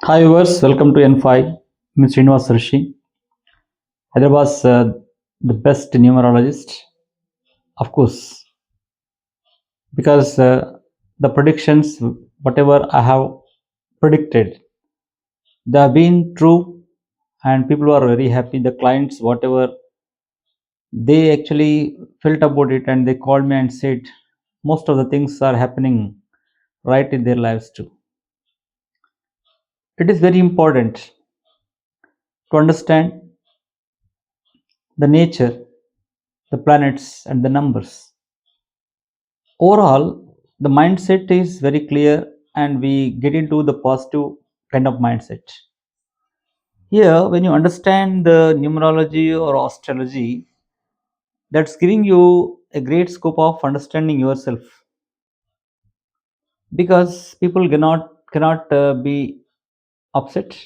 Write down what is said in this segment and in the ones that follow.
Hi viewers, welcome to N5. I'm Srinivas Rishi. Hyderabad's the best numerologist, of course, because the predictions, whatever I have predicted, they have been true, and people are very happy. The clients, whatever they actually felt about it, and they called me and said most of the things are happening right in their lives too. It is very important to understand the nature, the planets, and the numbers. Overall, the mindset is very clear and we get into the positive kind of mindset. Here, when you understand the numerology or astrology, that's giving you a great scope of understanding yourself because people cannot be upset,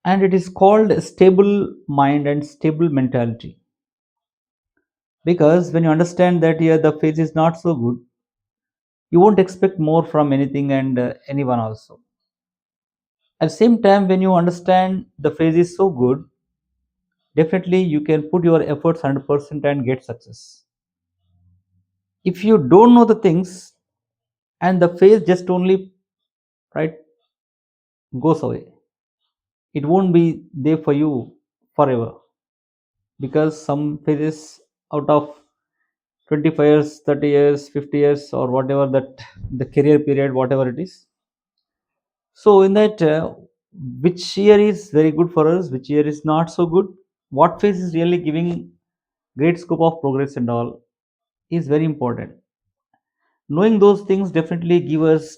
and it is called a stable mind and stable mentality. Because when you understand that here the phase is not so good, you won't expect more from anything and anyone also. At the same time, when you understand the phase is so good, definitely you can put your efforts 100% and get success. If you don't know the things and the phase just only right goes away, it won't be there for you forever, because some phases out of 25 years, 30 years, 50 years, or whatever that the career period, whatever it is. So in that, which year is very good for us, which year is not so good, what phase is really giving great scope of progress and all is very important. Knowing those things definitely give us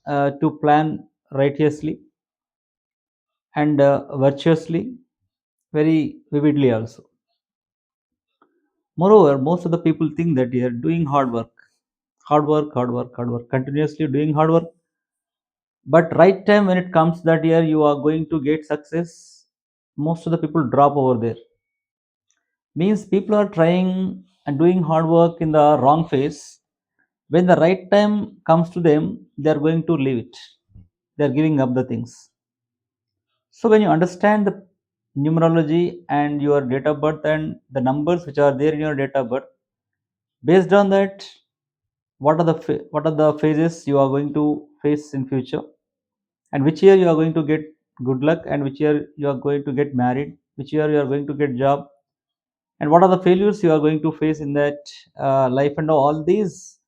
to plan righteously and virtuously, very vividly also. Moreover, most of the people think that they are doing hard work, hard work, hard work, hard work, continuously doing hard work. But right time when it comes that year you are going to get success, most of the people drop over there. Means people are trying and doing hard work in the wrong phase. When the right time comes to them, they are going to leave it. They are giving up the things. So when you understand the numerology and your date of birth and the numbers which are there in your date of birth, based on that, what are the phases you are going to face in future, and which year you are going to get good luck, and which year you are going to get married, which year you are going to get job, and what are the failures you are going to face in that life, and all these,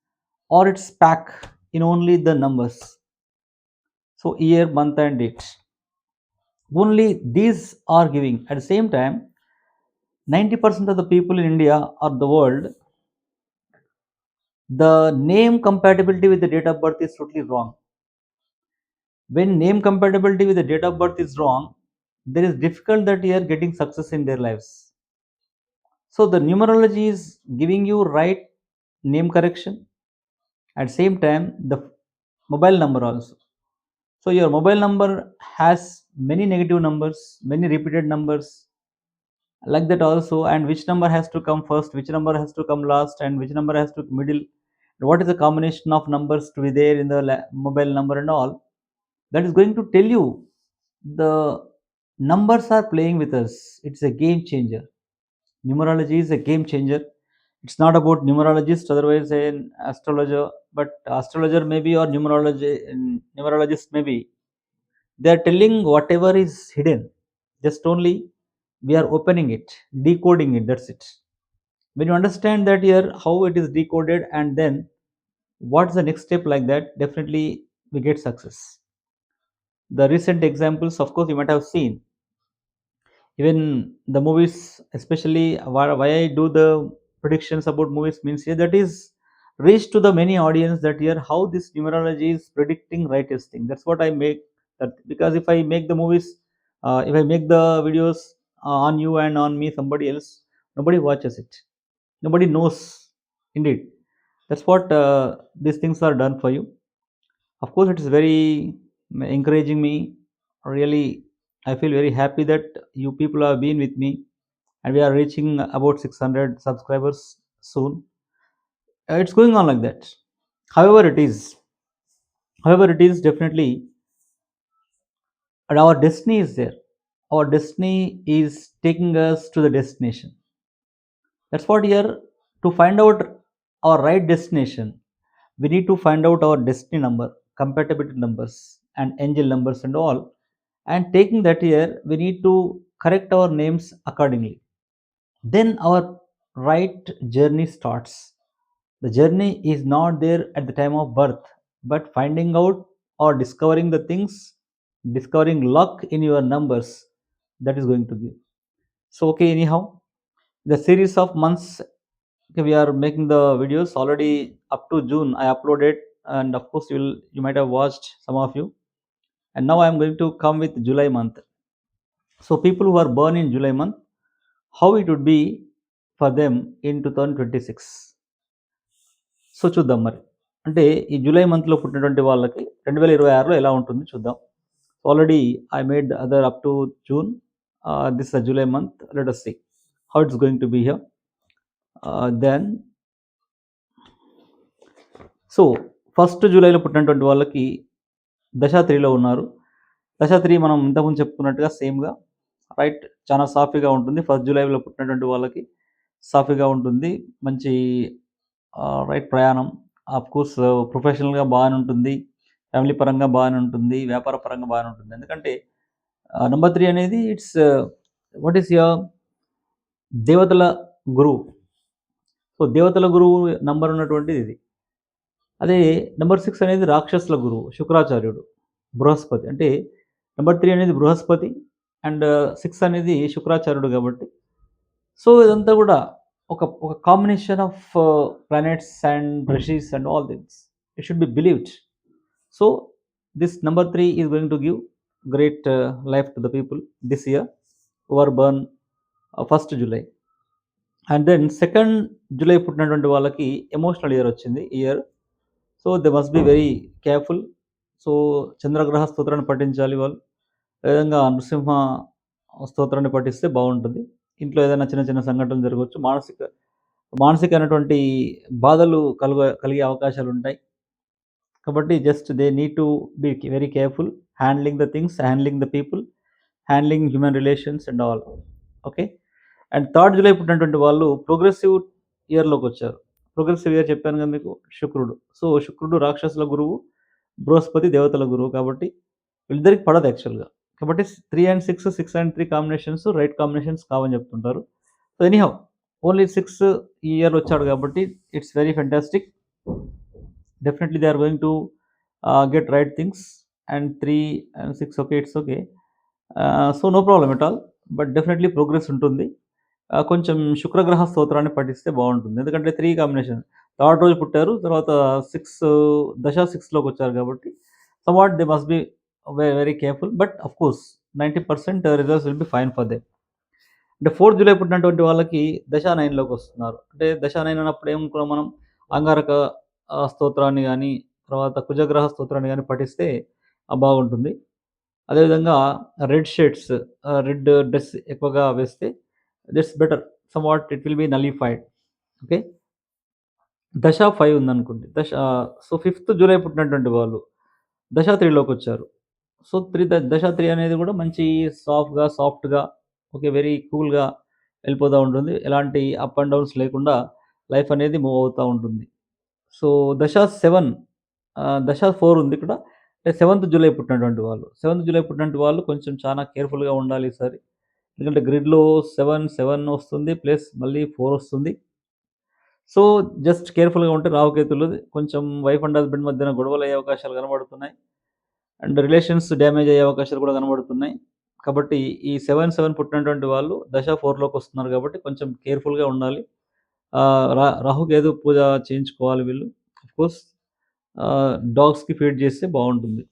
or it's pack in only the numbers. So year, month, and date, only these are giving. At the same time, 90% of the people in India or the world, the name compatibility with the date of birth is totally wrong. When name compatibility with the date of birth is wrong, there is difficult that you are getting success in their lives. So the numerology is giving you right name correction. At same time, the mobile number also. So your mobile number has many negative numbers, many repeated numbers, like that also, and which number has to come first, which number has to come last, and which number has to middle, what is the combination of numbers to be there in the mobile number and all, that is going to tell you the numbers are playing with us. It's a game changer. Numerology is a game changer. It's not about numerologist, otherwise an astrologer, but astrologer maybe or numerologist maybe, they are telling whatever is hidden. Just only we are opening it, decoding it. That's it. When you understand that here how it is decoded, and then what's the next step, like that, definitely we get success. The recent examples, of course, you might have seen. Even the movies, especially why I do the predictions about movies means here that is reach to the many audience that here how this numerology is predicting rightest thing. That's what I make that, because if I make the movies, if I make the videos on you and on me, somebody else, nobody watches it, nobody knows. Indeed, that's what these things are done for you. Of course, it is very encouraging me. Really, I feel very happy that you people have been with me, and we are reaching about 600 subscribers soon. It's going on like that. However, it is. However, it is definitely. and our destiny is there. Our destiny is taking us to the destination. That's what here, to find out our right destination, we need to find out our destiny number, compatibility numbers, and angel numbers, and all. And taking that here, we need to correct our names accordingly. Then our right journey starts. The journey is not there at the time of birth, but finding out or discovering the things, discovering luck in your numbers, that is going to give. So, okay, anyhow, the series of months, okay, we are making the videos already up to June. I uploaded, and of course, you might have watched some of you. And now I am going to come with July month. So, people who are born in July month, how it would be for them in 2026. So చూద్దాం మరి. అంటే ఈ July మంత్‌లో పుట్టినటువంటి వాళ్ళకి 2026లో ఎలా ఉంటుంది చూద్దాం. Already I made other up to June. This July month. Let us see how it's going to be here. Then so first జూలైలో పుట్టినటువంటి వాళ్ళకి దశ 3లో ఉన్నారు. దశ 3 మనం ఇంతకుముందు చెప్పుకున్నట్టుగా సేమ్‌గా రైట్, చాలా సాఫీగా ఉంటుంది. ఫస్ట్ జూలైలో పుట్టినటువంటి వాళ్ళకి సాఫీగా ఉంటుంది. మంచి రైట్ ప్రయాణం. ఆఫ్‌కోర్స్ ప్రొఫెషనల్‌గా బాగానే ఉంటుంది. ఫ్యామిలీ పరంగా బాగానే ఉంటుంది. వ్యాపార పరంగా బాగానే ఉంటుంది. ఎందుకంటే నంబర్ 3 అనేది ఇట్స్ వాట్ ఈస్ యువర్ దేవతల గురువు. సో, దేవతల గురువు నంబర్ ఉన్నటువంటిది ఇది. అదే నంబర్ 6 అనేది రాక్షసుల గురువు శుక్రాచార్యుడు, బృహస్పతి. అంటే నంబర్ 3 అనేది బృహస్పతి అండ్ 6 అనేది శుక్రాచార్యుడు కాబట్టి, సో ఇదంతా కూడా ఒక combination of planets and rishis and all things. It should be believed. So this number 3 is going to give great life to the people this year who are born first July. And then second July పుట్టినటువంటి వాళ్ళకి emotional year వచ్చింది ఈ year. So they must be very careful. So చంద్రగ్రహ స్తోత్రాన్ని పఠించాలి వాళ్ళు. అదేవిధంగా నృసింహ స్తోత్రాన్ని పఠిస్తే బాగుంటుంది. ఇంట్లో ఏదైనా చిన్న చిన్న సంఘటనలు జరగవచ్చు. మానసికమైనటువంటి బాధలు కలిగే అవకాశాలు ఉంటాయి. కాబట్టి just they need to be very careful handling the things, handling the people, handling human relations and all. Okay. And third July పుట్టినటువంటి వాళ్ళు ప్రోగ్రెసివ్ ఇయర్లోకి వచ్చారు. ప్రోగ్రెసివ్ ఇయర్ చెప్పాను కదా మీకు, శుక్రుడు. సో శుక్రుడు రాక్షసుల గురువు, బృహస్పతి దేవతల గురువు కాబట్టి వీళ్ళిద్దరికి పడదు యాక్చువల్గా. కాబట్టి 3 and 6, 6 and 3 combinations right combinations కావని చెప్తుంటారు. సో ఎనీహౌ ఓన్లీ 6 ఈ ఇయర్ వచ్చాడు కాబట్టి it's very fantastic. Definitely they are going to get right things. And 3 and 6 okay, it's okay. So no problem at all. But definitely progress ఉంటుంది. కొంచెం శుక్రగ్రహ స్తోత్రాన్ని పఠిస్తే బాగుంటుంది. ఎందుకంటే 3 కాంబినేషన్, థర్డ్ రోజు పుట్టారు, తర్వాత 6 దశ 6లోకి వచ్చారు కాబట్టి somewhat they must be very careful. But of course 90% results will be fine for them. అంటే 4th జూలై పుట్టినటువంటి వాళ్ళకి దశ 9లోకి వస్తున్నారు. అంటే దశ 9 అన్నప్పుడు ఏమనుకున్నాం మనం, అంగారక స్తోత్రాన్ని గానీ, తర్వాత కుజగ్రహ స్తోత్రాన్ని గానీ పఠిస్తే బాగుంటుంది. అదేవిధంగా రెడ్ షేడ్స్, రెడ్ డ్రెస్ ఎక్కువగా వేస్తే that's better. Somewhat it will be nullified. Okay. దశ 5 ఉందనుకోండి. సో 5th జూలై పుట్టినటువంటి వాళ్ళు దశ 3లోకి వచ్చారు. సో దశ 3 అనేది కూడా మంచి సాఫ్ట్‌గా ఓకే, వెరీ కూల్‌గా వెళ్ళిపోతా ఉంటుంది. ఎలాంటి అప్ అండ్ డౌన్స్ లేకుండా లైఫ్ అనేది మూవ్ అవుతా ఉంటుంది. సో దశ 7, దశ 4 ఉంది ఇక్కడ. అంటే 7th జూలై పుట్టినటువంటి వాళ్ళు. 7th జూలై పుట్టినటువంటి వాళ్ళు కొంచెం చాలా కేర్‌ఫుల్‌గా ఉండాలి ఈసారి. ఎందుకంటే గ్రిడ్‌లో 7 వస్తుంది. ప్లస్ మళ్ళీ 4 వస్తుంది. సో జస్ట్ కేర్‌ఫుల్‌గా ఉంటే రాహుకేతులు కొంచెం వైఫ్ అండ్ హస్బెండ్ మధ్యన గొడవలయ్యే అవకాశాలు కనబడుతున్నాయి. అండ్ రిలేషన్స్ డ్యామేజ్ అయ్యే అవకాశాలు కూడా కనబడుతున్నాయి. కాబట్టి ఈ 7 పుట్టినటువంటి వాళ్ళు దశ 4లోకి వస్తున్నారు కాబట్టి కొంచెం కేర్‌ఫుల్‌గా ఉండాలి. రాహుకేతు పూజ చేయించుకోవాలి వీళ్ళు. ఆఫ్‌కోర్స్ డాగ్స్‌కి ఫీడ్ చేస్తే బాగుంటుంది.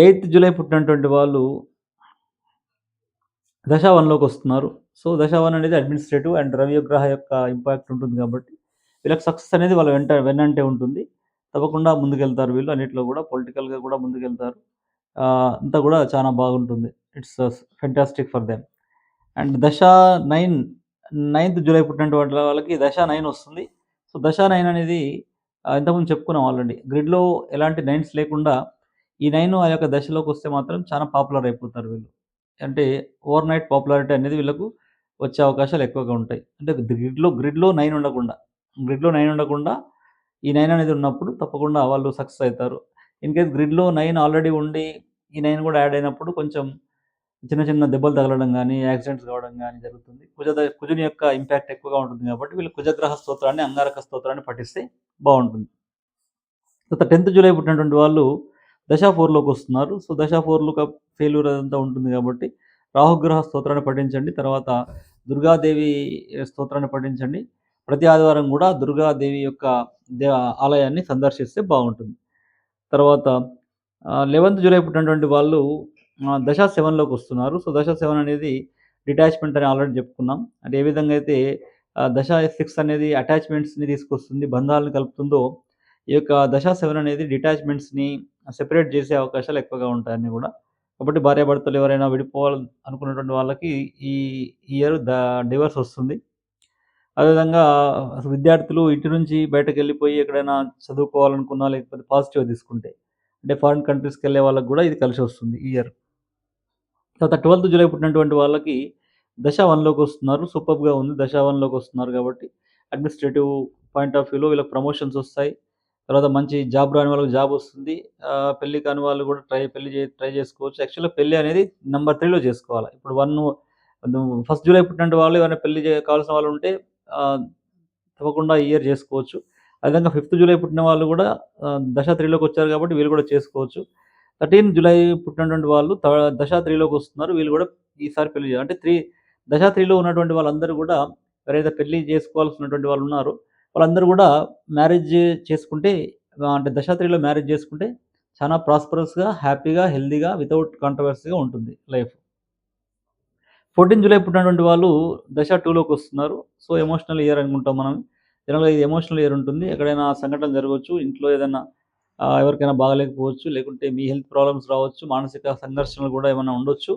8th జూలై పుట్టినటువంటి వాళ్ళు దశ 1లోకి వస్తున్నారు. సో దశ 1 అనేది అడ్మినిస్ట్రేటివ్ అండ్ రవిగ్రహ యొక్క ఇంపాక్ట్ ఉంటుంది కాబట్టి వీళ్ళకి సక్సెస్ అనేది వాళ్ళ వెన్నంటే ఉంటుంది. తప్పకుండా ముందుకెళ్తారు వీళ్ళు. అన్నిట్లో కూడా పొలిటికల్‌గా కూడా ముందుకెళ్తారు. అంతా కూడా చాలా బాగుంటుంది. It's fantastic for them. And దశ 9, 9th జూలై పుట్టినటువంటి వాళ్ళకి దశ 9 వస్తుంది. సో దశ 9 అనేది ఇంతకుముందు చెప్పుకున్నాం ఆల్రెడీ. గ్రిడ్‌లో ఎలాంటి 9s లేకుండా ఈ 9 ఆ యొక్క దశలోకొస్తే మాత్రం చాలా పాపులర్ అయిపోతారు వీళ్ళు. అంటే ఓవర్‌నైట్ పాపులారిటీ అనేది వీళ్ళకు వచ్చే అవకాశాలు ఎక్కువగా ఉంటాయి. అంటే గ్రిడ్‌లో 9 ఉండకుండా, గ్రిడ్‌లో 9 ఉండకుండా ఈ 9 అనేది ఉన్నప్పుడు తప్పకుండా వాళ్ళు సక్సెస్ అయితారు. ఇన్‌కేస్ గ్రిడ్‌లో 9 ఆల్రెడీ ఉండి ఈ 9 కూడా యాడ్ అయినప్పుడు కొంచెం చిన్న చిన్న దెబ్బలు తగలడం గానీ, యాక్సిడెంట్స్ కావడం గానీ జరుగుతుంది. కుజుని యొక్క ఇంపాక్ట్ ఎక్కువగా ఉంటుంది కాబట్టి వీళ్ళు కుజగ్రహ స్తోత్రాన్ని, అంగారక స్తోత్రాన్ని పఠిస్తే బావుంటుంది. తర్వాత 10థ్ జూలై పుట్టినటువంటి వాళ్ళు దశ 4లోకొస్తున్నారు. సో, దశ 4లో ఫెయిల్యూర్ అదంతా ఉంటుంది కాబట్టి రాహుగ్రహ స్తోత్రాన్ని పఠించండి. తర్వాత దుర్గాదేవి స్తోత్రాన్ని పఠించండి. ప్రతి ఆదివారం గూడా దుర్గాదేవి యొక్క దే ఆలయాన్ని సందర్శిస్తే బావుంటుంది. తర్వాత 11థ్ జూలై పుట్టినటువంటి వాళ్ళు దశ 7లోకొస్తున్నారు. సో, దశ 7 అనేది డిటాచ్‌మెంట్ అని ఆల్రెడీ చెప్పుకున్నాం. అంటే ఏ విధంగా అయితే దశ 6 అనేది అటాచ్‌మెంట్స్‌ని తీసుకొస్తుంది, బంధాలను కలుపుతుందో, ఈ యొక్క దశ 7 అనేది డిటాచ్‌మెంట్స్‌ని సెపరేట్ చేసే అవకాశాలు ఎక్కువగా ఉంటాయి అన్నీ గూడా. కాబట్టి భార్యాభర్తలు ఎవరైనా విడిపోవాలి అనుకున్నటువంటి వాళ్ళకి ఈ ఇయర్ డివోర్స్ వస్తుంది. అదేవిధంగా విద్యార్థులు ఇంటి నుంచి బయటకెళ్ళిపోయి ఎక్కడైనా చదువుకోవాలనుకున్నా, లేకపోతే పాజిటివ్‌గా తీసుకుంటే, అంటే ఫారిన్ కంట్రీస్‌కెళ్ళే వాళ్ళకి గూడా ఇది కలిసొస్తుంది ఈ ఇయర్. తర్వాత 12థ్ జూలై పుట్టినటువంటి వాళ్ళకి దశ 1లోకొస్తున్నారు. సూపర్బ్‌గా ఉంది. దశ 1లోకొస్తున్నారు కాబట్టి అడ్మినిస్ట్రేటివ్ పాయింట్ ఆఫ్ వ్యూలో వీళ్ళకి ప్రమోషన్స్ ఒస్తాయి. తర్వాత మంచి జాబ్ రాని వాళ్ళకి జాబ్ ఒస్తుంది. పెళ్లి కాని వాళ్ళు గూడా ట్రై జేసుకోవచ్చు. యాక్చువల్‌గా పెళ్లి అనేది నంబర్ 3లో జేసుకోవాలి. ఇప్పుడు 1 జూలై పుట్టినటువంటి వాళ్ళు ఎవరైనా పెళ్లి కావాల్సిన వాళ్ళుంటే ఆహ్, తప్పకుండా ఈ ఇయర్ జేసుకోవచ్చు. అదేవిధంగా 5థ్ జూలై పుట్టిన వాళ్ళు గూడా దశ 3లోకొచ్చారు కాబట్టి వీళ్ళు గూడా చేసుకోవచ్చు. 13 జులై పుట్టినటువంటి వాళ్ళు దశ 3లోకొస్తున్నారు. వీళ్ళు గూడా ఈసారి పెళ్లి అంటే దశ 3లో ఉన్నటువంటి వాళ్ళందరూ గూడా ఎవరైతే పెళ్లి చేసుకోవాల్సినటువంటి వాళ్ళున్నారో, వాళ్ళందరూ గూడా మ్యారేజ్ చేసుకుంటే అంటే దశ 3లో మ్యారేజ్ చేసుకుంటే చాలా ప్రాస్పరస్‌గా, హ్యాపీగా, హెల్తీగా వితౌట్ కాంట్రోవర్సీగా ఉంటుంది లైఫ్. 14 జులై పుట్టినటువంటి వాళ్ళు దశ 2లోకొస్తున్నారు. సో, ఎమోషనల్ ఇయర్ అనుకుంటాం మనం. జనరల్‌గా ఇది ఎమోషనల్ ఇయర్ ఉంటుంది. ఎక్కడైనా సంఘటన జరగొచ్చు. ఇంట్లో ఏదన్నా ఎవరికైనా బాగాలేకపోవచ్చు. లేకుంటే మీ హెల్త్ ప్రాబ్లమ్స్ రావచ్చు. మానసిక సంఘర్షణలు గూడా ఏమన్నా ఉండొచ్చు.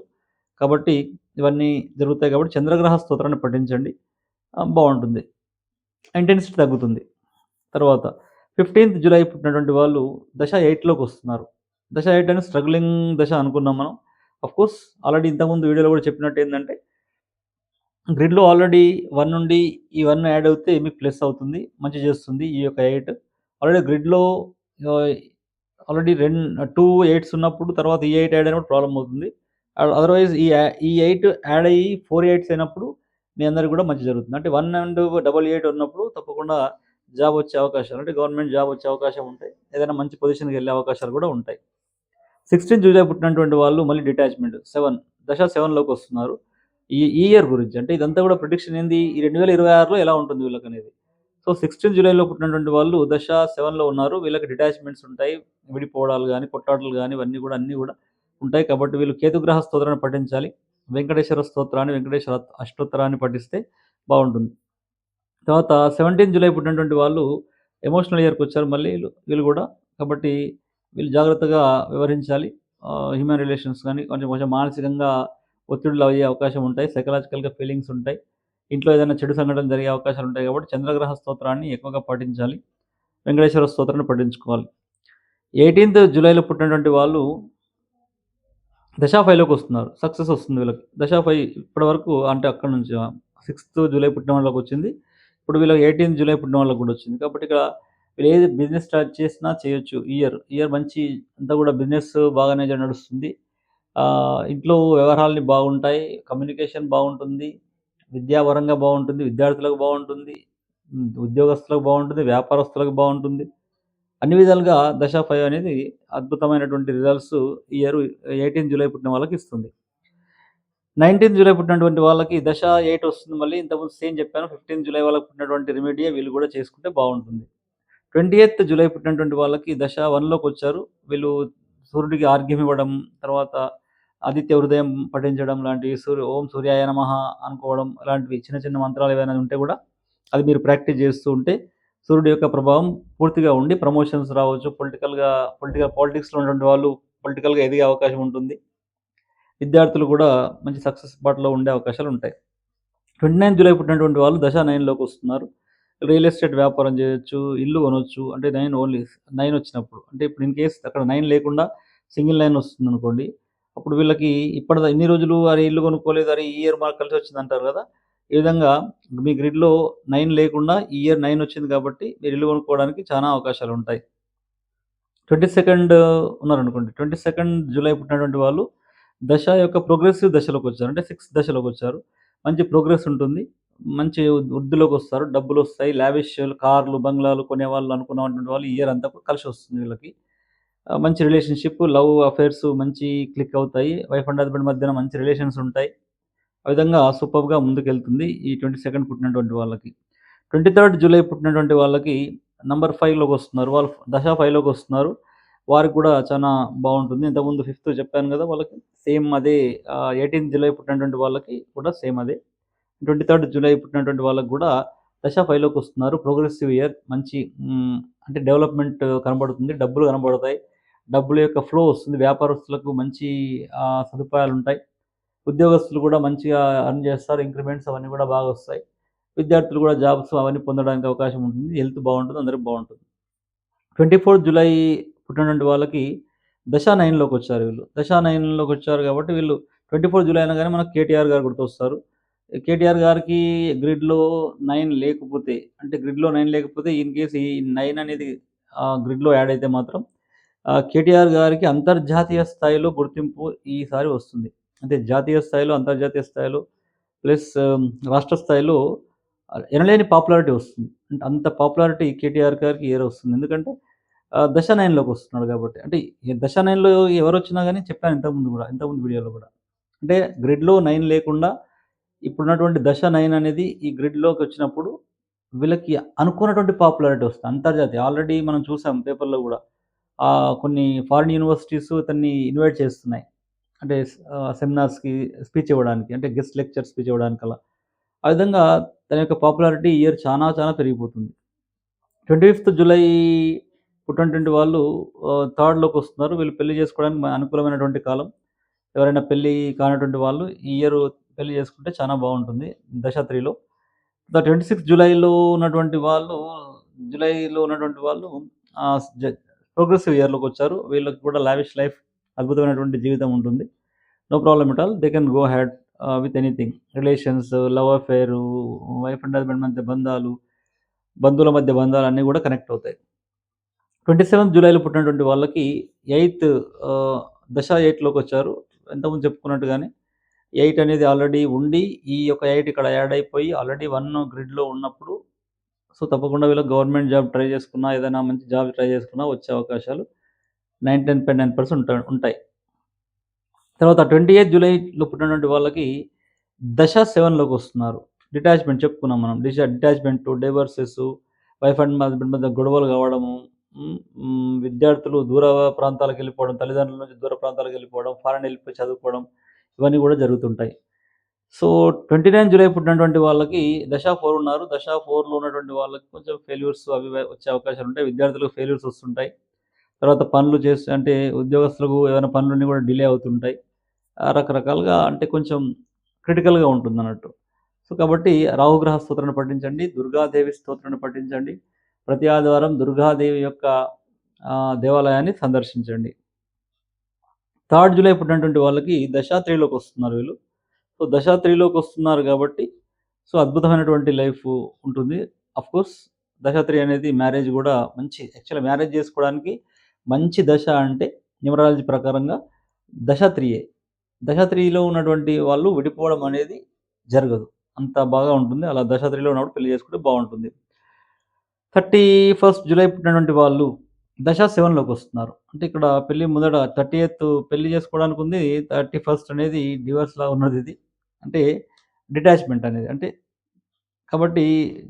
కాబట్టి ఇవన్నీ జరుగుతాయి కాబట్టి చంద్రగ్రహ స్తోత్రాన్ని పఠించండి. బావుంటుంది. ఇంటెన్సిటీ తగ్గుతుంది. తర్వాత 15థ్ జులై పుట్టినటువంటి వాళ్ళు దశ 8లోకొస్తున్నారు. దశ 8 అనేది స్ట్రగ్లింగ్ దశ అనుకున్నాం మనం. ఆఫ్‌కోర్స్ ఆల్రెడీ ఇంతకుముందు వీడియోలో గూడా చెప్పినట్టేందంటే గ్రిడ్‌లో ఆల్రెడీ 1 నుండి ఈ 1 యాడ్ అవుతే మీకు ప్లస్ అవుతుంది. మంచి చేస్తుంది ఈ యొక్క 8. ఆల్రెడీ గ్రిడ్‌లో ఆహ్, ఆల్రెడీ 2 ఎయిట్స్ ఉన్నప్పుడు తర్వాత ఈ 8 యాడ్ అయినప్పుడు ప్రాబ్లమ్ అవుతుంది. అదర్‌వైజ్ ఈ 8 యాడ్ అయ్యి 4 ఎయిట్స్ అయినప్పుడు మీ అందరికి కూడా మంచి జరుగుతుంది. అంటే 1 అండ్ 8 ఉన్నప్పుడు తప్పకుండా జాబ్ వచ్చే అవకాశాలు అంటే గవర్నమెంట్ జాబ్ వచ్చే అవకాశం ఉంటాయి. ఏదైనా మంచి పొజిషన్‌కి వెళ్ళే అవకాశాలు కూడా ఉంటాయి. 16 జూలై పుట్టినటువంటి వాళ్ళు మళ్ళీ డిటాచ్‌మెంట్ 7 దశ 7లోకొస్తున్నారు. ఈ ఇయర్ గురించి అంటే ఇదంతా కూడా ప్రిడిక్షన్ ఏంది? ఈ 2026లో ఎలా ఉంటుంది వీళ్ళకనేది. సో, 16 జూలైలో పుట్టినటువంటి వాళ్ళు దశ 7లో ఉన్నారు. వీళ్ళకి డిటాచ్‌మెంట్స్ ఉంటాయి. విడిపోవడాలు గాని, కొట్లాటలు గాని ఇవన్నీ కూడా అన్నీ కూడా ఉంటాయి. కాబట్టి వీళ్ళు కేతుగ్రహ స్తోత్రాన్ని పఠించాలి. వెంకటేశ్వర స్తోత్రాన్ని, వెంకటేశ్వర అష్టోత్తరాన్ని పఠిస్తే బావుంటుంది. తర్వాత 17 జూలై పుట్టినటువంటి వాళ్ళు ఎమోషనల్ ఇయర్‌కొచ్చారు మళ్ళీ వీళ్ళు గూడా. కాబట్టి వీళ్ళు జాగ్రత్తగా వ్యవహరించాలి. హ్యూమన్ రిలేషన్స్ గాని కొంచెం కొంచెం మానసికంగా ఒత్తిడిలు అయ్యే అవకాశం ఉంటాయి. సైకలాజికల్‌గా ఫీలింగ్స్ ఉంటాయి. ఇంట్లో ఏదైనా చెడు సంఘటన జరిగే అవకాశాలుంటాయి కాబట్టి చంద్రగ్రహ స్తోత్రాన్ని ఎక్కువగా పఠించాలి. వెంకటేశ్వర స్తోత్రాన్ని పఠించుకోవాలి. 18థ్ జూలైలో పుట్టినటువంటి వాళ్ళు దశ 5లోకొస్తున్నారు. సక్సెస్ వస్తుంది వీళ్ళకి. దశ 5 ఇప్పటి వరకు అంటే అక్కడి నుంచి 6థ్ జూలై పుట్టిన వాళ్ళకొచ్చింది. ఇప్పుడు వీళ్ళకి 18థ్ జూలై పుట్టిన వాళ్ళకి కూడా వచ్చింది. కాబట్టి ఇక్కడ వీళ్ళు ఏది బిజినెస్ స్టార్ట్ చేసినా చేయొచ్చు. ఈ ఇయర్ మంచి అంతా కూడా బిజినెస్ బాగానే నడుస్తుంది. ఇంట్లో వ్యవహారాలన్నీ బాగుంటాయి. కమ్యూనికేషన్ బాగుంటుంది. విద్యాపరంగా బాగుంటుంది. విద్యార్థులకు బాగుంటుంది. ఉద్యోగస్తులకు బాగుంటుంది. వ్యాపారస్తులకు బాగుంటుంది. అన్ని విధాలుగా దశ 5 అనేది అద్భుతమైనటువంటి రిజల్ట్స్ ఈ ఇయర్ 18 జూలై పుట్టిన వాళ్ళకి ఇస్తుంది. 19 జూలై పుట్టినటువంటి వాళ్ళకి దశ 8 వస్తుంది మళ్ళీ. ఇంతకుముందు సేమ్ చెప్పాను. 15 జూలై వాళ్ళకి పుట్టినటువంటి రెమెడీయే వీళ్ళు కూడా చేసుకుంటే బావుంటుంది. 20థ్ జూలై పుట్టినటువంటి వాళ్ళకి దశ 1లోకొచ్చారు. వీళ్ళు సూర్యుడికి ఆర్ఘ్యం ఇవ్వడం, తర్వాత ఆదిత్య హృదయం పఠించడం లాంటివి, ఓం సూర్యాయ నమః అనుకోవడం ఇలాంటివి చిన్న చిన్న మంత్రాలు ఏవైనా ఉంటే కూడా అది మీరు ప్రాక్టీస్ చేస్తూ ఉంటే సూర్యుడి యొక్క ప్రభావం పూర్తిగా ఉండి ప్రమోషన్స్ రావచ్చు. పాలిటిక్స్‌లో ఉన్నటువంటి వాళ్ళు పొలిటికల్‌గా ఎదిగే అవకాశం ఉంటుంది. విద్యార్థులు కూడా మంచి సక్సెస్ బాటలో ఉండే అవకాశాలుంటాయి. 29 జూలై పుట్టినటువంటి వాళ్ళు దశ 9లోకొస్తున్నారు. రియల్ ఎస్టేట్ వ్యాపారం చేయొచ్చు, ఇల్లు కొనొచ్చు. అంటే 9 వచ్చినప్పుడు. అంటే ఇప్పుడు ఇన్ కేస్ అక్కడ 9 లేకుండా సింగిల్ లైన్ వస్తుందనుకోండి. అప్పుడు వీళ్ళకి ఇన్ని రోజులు అరే! ఇల్లు కొనుక్కోలేదు. అరే! ఈ ఇయర్ మనకు కలిసొచ్చిందంటారు గదా! ఈ విధంగా మీ గ్రిడ్‌లో 9 లేకుండా ఈ ఇయర్ 9 వచ్చింది కాబట్టి మీరు ఇల్లు కొనుక్కోవడానికి చానా అవకాశాలుంటాయి. 22 ఉన్నారనుకోండి. 22 జూలై పుట్టినటువంటి వాళ్ళు దశ యొక్క ప్రోగ్రెసివ్ దశలోకొచ్చారు. అంటే 6థ్ దశలోకొచ్చారు. మంచి ప్రోగ్రెస్ ఉంటుంది. మంచి వృద్ధిలోకొస్తారు. డబ్బులొస్తాయి. లావిష్ కార్లు, బంగ్లాలు కొనేవాళ్ళు అనుకున్నటువంటి వాళ్ళు ఈ ఇయర్ అంతా కలిసొస్తుంది వీళ్ళకి. మంచి రిలేషన్‌షిప్, లవ్ అఫైర్స్ మంచి క్లిక్ అవుతాయి. వైఫ్ అండ్ హస్బెండ్ మధ్యన మంచి రిలేషన్స్ ఉంటాయి. ఆ విధంగా సూపర్బ్‌గా ముందుకెళ్తుంది ఈ 22 పుట్టినటువంటి వాళ్ళకి. 23 జూలై పుట్టినటువంటి వాళ్ళకి నంబర్ 5లోకొస్తున్నారు. వాళ్ళు దశ 5లోకొస్తున్నారు. వారికి కూడా చానా బావుంటుంది. ఇంతకుముందు 5థ్ చెప్పాను గదా! వాళ్ళకి. సేమ్ అదే 18 జూలై పుట్టినటువంటి వాళ్ళకి కూడా సేమ్ అదే. 23 జూలై పుట్టినటువంటి వాళ్ళకి గూడా దశ 5లోకొస్తున్నారు. ప్రోగ్రెసివ్ ఇయర్ మంచి అంటే డెవలప్‌మెంట్ కనబడుతుంది. డబ్బులు కనబడతాయి. డబ్బుల యొక్క ఫ్లో వస్తుంది. వ్యాపారస్తులకు మంచి సదుపాయాలుంటాయి. ఉద్యోగస్తులు కూడా మంచిగా ఎర్న్ చేస్తారు. ఇంక్రిమెంట్స్ అవన్నీ కూడా బాగొస్తాయి. విద్యార్థులు కూడా జాబ్స్ అవన్నీ పొందడానికి అవకాశం ఉంటుంది. హెల్త్ బావుంటుంది. అందరికి బావుంటుంది. 24 జులై పుట్టినటువంటి వాళ్ళకి దశ 9లోకొచ్చారు వీళ్ళు. దశ 9లోకొచ్చారు కాబట్టి వీళ్ళు 24 జులై అనగానే మనకు కేటీఆర్ గారు గుర్తొస్తారు. కేటీఆర్ గారికి గ్రిడ్‌లో 9 లేకపోతే అంటే గ్రిడ్‌లో 9 లేకపోతే ఇన్ కేస్ ఈ 9 అనేది గ్రిడ్‌లో యాడ్ అయితే మాత్రం కేటీఆర్ గారికి అంతర్జాతీయ స్థాయిలో గుర్తింపు ఈసారి వస్తుంది. అంటే జాతీయ స్థాయిలో, అంతర్జాతీయ స్థాయిలో ప్లస్ రాష్ట్ర స్థాయిలో ఎనలేని పాపులారిటీ వస్తుంది. అంటే అంత పాపులారిటీ కేటీఆర్ గారికి ఈ ఇయర్ వస్తుంది. ఎందుకంటే దశ 9లోకొస్తున్నాడు కాబట్టి. అంటే ఈ దశ 9లో ఎవరొచ్చినా గాని చెప్పాను ఇంతకుముందు గూడా. ఇంతకుముందు వీడియోలో గూడా. అంటే గ్రిడ్‌లో 9 లేకుండా ఇప్పుడున్నటువంటి దశ 9 అనేది ఈ గ్రిడ్‌లోకొచ్చినప్పుడు వీళ్ళకి అనుకోనటువంటి పాపులారిటీ వస్తుంది. అంతర్జాతీయ ఆల్రెడీ మనం చూసాం పేపర్‌లో గూడా. కొన్ని ఫారిన్ యూనివర్సిటీస్ ఇతన్ని ఇన్వైట్ చేస్తున్నాయి. అంటే సెమినార్స్‌కి స్పీచ్ ఇవ్వడానికి. అంటే గెస్ట్ లెక్చర్ స్పీచ్ ఇవ్వడానికలా. ఆ విధంగా తన యొక్క పాపులారిటీ ఈ ఇయర్ చానా చానా పెరిగిపోతుంది. 25థ్ జులై పుట్టినటువంటి వాళ్ళు థర్డ్‌లోకొస్తున్నారు. వీళ్ళు పెళ్లి చేసుకోవడానికి అనుకూలమైనటువంటి కాలం. ఎవరైనా పెళ్లి కానటువంటి వాళ్ళు ఈ ఇయర్ పెళ్లి చేసుకుంటే చానా బావుంటుంది. దశ 3లో. 26 జులైలో ఉన్నటువంటి వాళ్ళు ఆహ్, జ ప్రోగ్రెసివ్ ఇయర్‌లోకొచ్చారు. వీళ్ళకి కూడా లావిష్ లైఫ్ అద్భుతమైనటువంటి జీవితం ఉంటుంది. No problem at all. They can go ahead with anything. Relations, love affair, wife and husband మధ్య బంధాలు, బంధువుల మధ్య బంధాలు అన్నీ కూడా కనెక్ట్ అవుతాయి. 27 జూలైలో పుట్టినటువంటి వాళ్ళకి ఎయిత్ దశ 8లోకొచ్చారు. ఇంతకుముందు చెప్పుకున్నట్టుగానే 8 అనేది ఆల్రెడీ ఉండి, ఈ యొక్క 8 ఇక్కడ యాడ్ అయిపోయి ఆల్రెడీ 1 గ్రిడ్‌లో ఉన్నప్పుడు సో, తప్పకుండా వీళ్ళకి గవర్నమెంట్ జాబ్ ట్రై చేసుకున్నా, ఏదైనా మంచి జాబ్ ట్రై చేసుకున్నా వచ్చే అవకాశాలు 99% ఉంటాయి. తర్వాత 28 జూలైలో పుట్టినటువంటి వాళ్ళకి దశ 7లోకొస్తున్నారు. డిటాచ్‌మెంట్ చెప్పుకున్నాం మనం. డిటాచ్‌మెంటు, డైవర్సెసు, వైఫ్ అండ్ హస్బెండ్ మధ్య గొడవలు కావడము, విద్యార్థులు దూర ప్రాంతాలకెళ్ళిపోవడం, తల్లిదండ్రుల నుంచి దూర ప్రాంతాలకెళ్ళిపోవడం, ఫారెన్ ఎళ్ళిపోయి చదువుకోవడం, ఇవన్నీ కూడా జరుగుతుంటాయి. సో, 29 జూలై పుట్టినటువంటి వాళ్ళకి దశ 4 ఉన్నారు. దశ 4లో ఉన్నటువంటి వాళ్ళకి కొంచెం ఫెయిల్యూర్స్ అవి ఇవి వచ్చే అవకాశాలుంటాయి. విద్యార్థులకు ఫెయిల్యూర్స్ వస్తుంటాయి. తర్వాత పనులు చేసి అంటే ఉద్యోగస్తులకు ఏమైనా పనులన్నీ కూడా డిలే అవుతుంటాయి. రకరకాలుగా అంటే కొంచెం క్రిటికల్‌గా ఉంటుందన్నట్టు. సో, కాబట్టి రాహుగ్రహ స్తోత్రాన్ని పఠించండి. దుర్గాదేవి స్తోత్రాన్ని పఠించండి. ప్రతి ఆదివారం దుర్గాదేవి యొక్క దేవాలయాన్ని సందర్శించండి. 3 జూలై పుట్టినటువంటి వాళ్ళకి దశ 3లోకొస్తున్నారు వీళ్ళు. సో, దశ 3లోకొస్తున్నారు గాబట్టి, సో, అద్భుతమైనటువంటి లైఫ్ ఉంటుంది. అఫ్‌కోర్స్ దశ 3 అనేది మ్యారేజ్ గూడా మంచి యాక్చువల్‌గా మ్యారేజ్ జేసుకోవడానికి మంచి దశ అంటే న్యూమరాలజీ ప్రకారంగా దశ 3యే. దశ 3లో ఉన్నటువంటి వాళ్ళు విడిపోవడం అనేది జరగదు. అంత బాగా ఉంటుంది. అలా దశ 3లో ఉన్నప్పుడు పెళ్లి చేసుకుంటే బావుంటుంది. 31 జూలై పుట్టినటువంటి వాళ్ళు దశ 7లోకొస్తున్నారు. అంటే ఇక్కడ పెళ్లి ముందట 30థ్ పెళ్లి చేసుకోవడానికుంది. 31 అనేది డివోర్స్‌లా ఉన్నదిది. అంటే డిటాచ్‌మెంట్ అనేది. అంటే కాబట్టి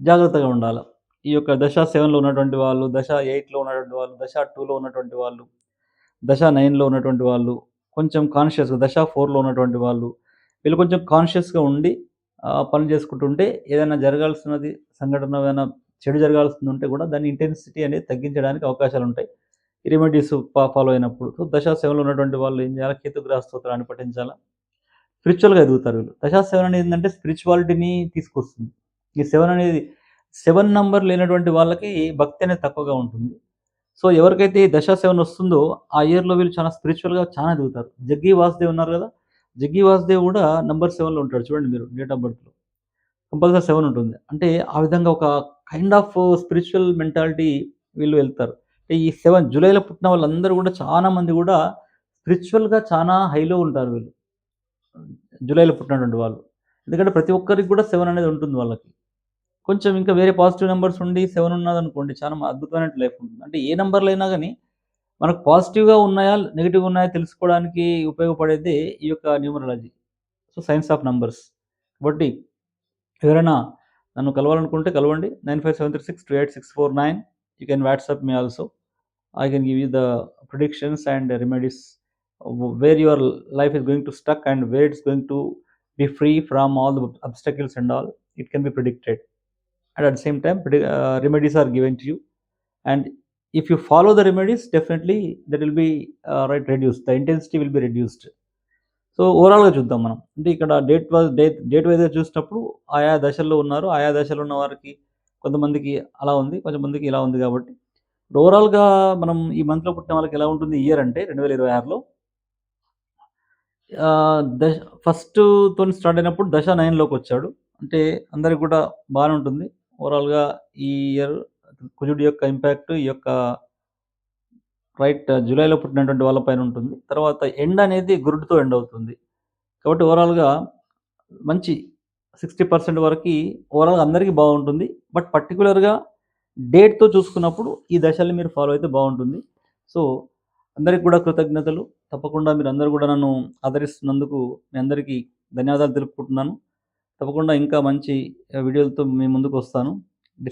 జాగ్రత్తగా ఉండాల. ఈ యొక్క దశ 7లో ఉన్నటువంటి వాళ్ళు, దశ 8లో ఉన్నటువంటి వాళ్ళు, దశ 2లో ఉన్నటువంటి వాళ్ళు, దశ 9లో ఉన్నటువంటి వాళ్ళు, కొంచెం కాన్షియస్‌గా దశ 4లో ఉన్నటువంటి వాళ్ళు, వీళ్ళు కొంచెం కాన్షియస్‌గా ఉండి పనులు చేసుకుంటుంటే ఏదైనా జరగాల్సినది సంఘటన ఏమైనా చెడు జరగాల్సిందుంటే కూడా దాని ఇంటెన్సిటీ అనేది తగ్గించడానికి అవకాశాలుంటాయి. ఈ రెమెడీస్ ఫాలో అయినప్పుడు. సో, దశ 7లో ఉన్నటువంటి వాళ్ళు ఏం చేయాలి? కేతుగ్రహ స్తోత్రాన్ని పఠించాలా. స్పిరిచువల్‌గా ఎదుగుతారు వీళ్ళు. దశ 7 అనేది ఏందంటే స్పిరిచువాలిటీని తీసుకొస్తుంది. ఈ 7 అనేది 7 నంబర్ లేనటువంటి వాళ్ళకి భక్తి అనేది తక్కువగా ఉంటుంది. సో, ఎవరికైతే ఈ దశ 7 వస్తుందో, ఆ ఇయర్‌లో వీళ్ళు చాలా స్పిరిచ్యువల్‌గా చాలా ఎదుగుతారు. 'జగ్గి వాసుదేవ్' ఉన్నారు గదా! 'జగ్గి వాసుదేవ్' గూడా నంబర్ 7లో ఉంటాడు చూడండి మీరు డేట్ ఆఫ్ బర్త్‌లో. కంపల్సరీ 7 ఉంటుంది. అంటే ఆ విధంగా ఒక కైండ్ ఆఫ్ స్పిరిచ్యువల్ మెంటాలిటీ వీళ్ళు వెళ్తారు. ఈ 7 జూలైలో పుట్టిన వాళ్ళందరూ గూడా చాలా మంది గూడా స్పిరిచ్యువల్‌గా చానా హైలో ఉంటారు వీళ్ళు. జూలైలో పుట్టినటువంటి వాళ్ళు. ఎందుకంటే ప్రతి ఒక్కరికి కూడా 7 అనేది ఉంటుంది వాళ్ళకి. కొంచెం ఇంకా వేరే పాజిటివ్ నంబర్స్ ఉండి 7 ఉన్నదనుకోండి చాలా అద్భుతమైన లైఫ్ ఉంటుంది. అంటే ఏ నంబర్‌లైనా గాని మనకు పాజిటివ్‌గా ఉన్నాయా? నెగెటివ్‌గా ఉన్నాయా? తెలుసుకోవడానికి ఉపయోగపడేదే ఈ యొక్క numerology. So, science of numbers. కాబట్టి ఎవరైనా నన్ను కలవాలనుకుంటే కలవండి. 9573628649. You can WhatsApp me also. I can give you the predictions and remedies where your life is going to stuck and where it's going to be free from all the obstacles and all. It can be predicted. And at the same time, remedies are given to you. And if you follow the remedies, definitely that will be right reduced. The intensity will be reduced. So, ఓవరాల్‌గా చూద్దాం మనం. అంటే ఇక్కడ date వైస్‌గా చూసినప్పుడు ఆయా దశల్లో ఉన్నారు. ఆయా దశలో ఉన్న వారికి కొంతమందికి అలా ఉంది. కొంతమందికి ఇలా ఉంది కాబట్టి ఓవరాల్‌గా మనం ఈ మంత్‌లో పుట్టిన వాళ్ళకి ఎలా ఉంటుంది ఇయర్ అంటే 2026లో దశ ఫస్ట్‌తోని స్టార్ట్ అయినప్పుడు దశ 9లోకొచ్చాడు. అంటే అందరికి కూడా బానే ఉంటుంది. ఓవరాల్‌గా ఈ ఇయర్ కుజుడి యొక్క ఇంపాక్ట్ ఈ యొక్క జూలైలో పుట్టినటువంటి వాళ్ళ పైన ఉంటుంది. తర్వాత ఎండ్ అనేది గురుడుతో ఎండ్ అవుతుంది. కాబట్టి ఓవరాల్‌గా మంచి 60% వరకి ఓవరాల్‌గా అందరికి బావుంటుంది. బట్ పర్టిక్యులర్‌గా డేట్‌తో చూసుకున్నప్పుడు ఈ దశల్ని మీరు ఫాలో అయితే బావుంటుంది. సో, అందరికి కూడా కృతజ్ఞతలు. తప్పకుండా మీరందరూ కూడా నన్ను ఆదరిస్తున్నందుకు మీ అందరికీ ధన్యవాదాలు తెలుపుకుంటున్నాను. తప్పకుండా ఇంకా మంచి వీడియోలతో మీ ముందుకొస్తాను.